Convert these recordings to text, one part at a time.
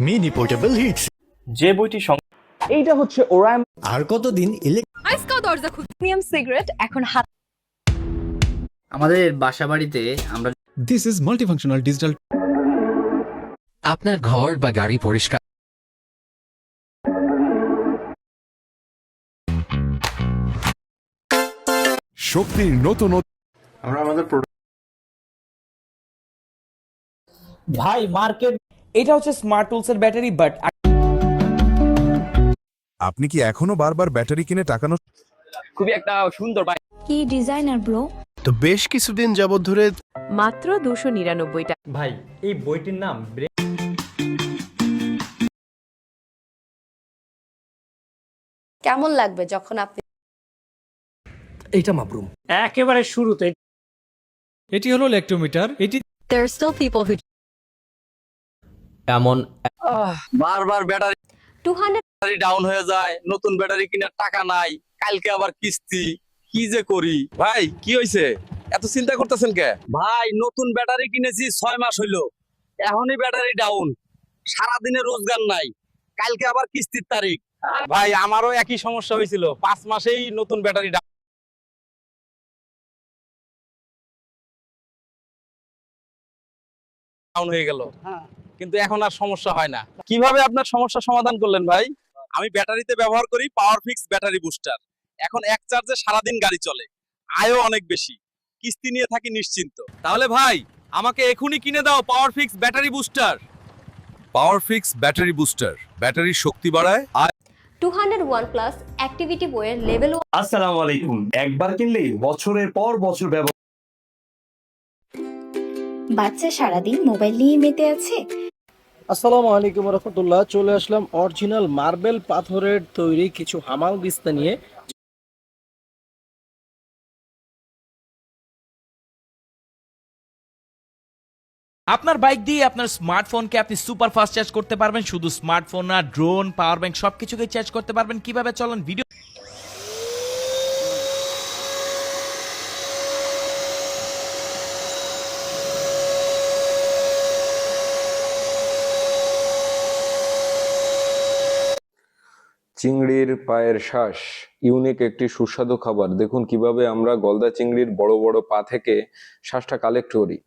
Mini portable hits. যে বইটি এইটা হচ্ছে ওরাম। আর কতদিন আইসকা দরজা খুল প্রিমিয়াম সিগারেট এখন হাত আমাদের বাসাবাড়িতে আমরা দিস ইজ মাল্টিফাংশনাল ডিজিটাল। আপনার ঘর বা গাড়ি পরিষ্কার শক্তির নতুন আমরা আমাদের ভাই মার্কেট এটা হচ্ছে স্মার্ট টুলস এর ব্যাটারি বাট আপনি কি এখনো বারবার ব্যাটারি কিনে টাকা নষ্ট? খুবই একটা সুন্দর ভাই। কি ডিজাইনার ব্রো তো বেশ কিছুদিন যাবত ধরে মাত্র 299 টাকা ভাই এই বইটির নাম কেমন লাগবে যখন আপনি এইটা মাবরুম। একেবারে শুরুতে এটি হলো ল্যাক্টোমিটার। এটি there are still people who এমন বারবার ব্যাটারি 200 ডাউন হয়ে যায়, নতুন ব্যাটারি কেনার টাকা নাই, কালকে আবার কিস্তি, কি যে করি। ভাই কি হইছে, এত চিন্তা করতেছেন কে? ভাই নতুন ব্যাটারি কিনেছি 6 মাস হইলো, এখনই ব্যাটারি ডাউন, সারাদিনে রোজগার নাই, কালকে আবার কিস্তির তারিখ। ভাই আমারও একই সমস্যা হয়েছিল, 5 মাসেই নতুন ব্যাটারি ডাউন হয়ে গেল, কিন্তু এখন আর সমস্যা হয় না। কিভাবে আপনার সমস্যা সমাধান করলেন ভাই? আমি ব্যাটারিতে ব্যবহার করি পাওয়ারফিক্স ব্যাটারি বুস্টার। এখন এক চার্জে সারাদিন গাড়ি চলে, আয়ও অনেক বেশি, কিস্তি নিয়ে থাকি নিশ্চিন্ত। তাহলে ভাই আমাকে এখনই কিনে দাও পাওয়ারফিক্স ব্যাটারি বুস্টার। পাওয়ারফিক্স ব্যাটারি বুস্টার, ব্যাটারির শক্তি বাড়ায়। 201 প্লাস অ্যাক্টিভিটি বইয়ের লেভেল আসসালামু আলাইকুম। একবার কিনলেই বছরের পর বছর ব্যবহার। বাচ্চা সারাদিন মোবাইল নিয়ে মেতে আছে। আসসালামু আলাইকুম রাহমাতুল্লাহ। চলে আসলাম অরিজিনাল মার্বেল পাথরের তৈরি কিছু হামাল বিস্তা নিয়ে। আপনার বাইক দিয়ে আপনার স্মার্টফোনকে আপনি সুপার ফাস্ট চার্জ করতে পারবেন। শুধু স্মার্টফোন না, ড্রোন, পাওয়ার ব্যাংক সবকিছুকে চার্জ করতে পারবেন। কিভাবে চলেন ভিডিও। চিংড়ির পায়ের শ্বাস ইউনিক একটি সুস্বাদু খাবার। দেখুন কিভাবে আমরা গলদা চিংড়ির বড় বড় পা থেকে শ্বাসটা কালেক্ট করি।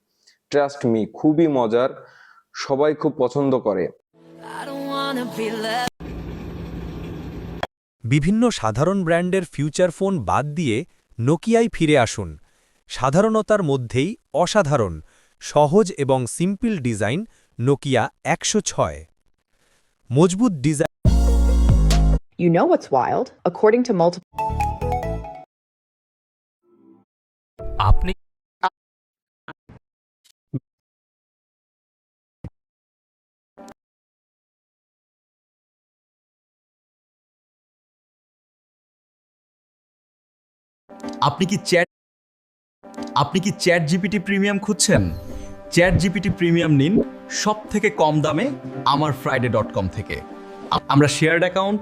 ট্রাস্ট মি, খুবই মজার, সবাই খুব পছন্দ করে। বিভিন্ন সাধারণ ব্র্যান্ডের ফিউচার ফোন বাদ দিয়ে নোকিয়ায় ফিরে আসুন। সাধারণতার মধ্যেই অসাধারণ, সহজ এবং সিম্পল ডিজাইন। নোকিয়া 106 মজবুত design. You know what's wild? According to multiple আপনি আপনি কি চ্যাট জিপিটি প্রিমিয়াম খুঁজছেন? চ্যাট জিপিটি প্রিমিয়াম নিন সব থেকে কম দামে আমার friday.com থেকে। আমরা শেয়ার্ড অ্যাকাউন্ট,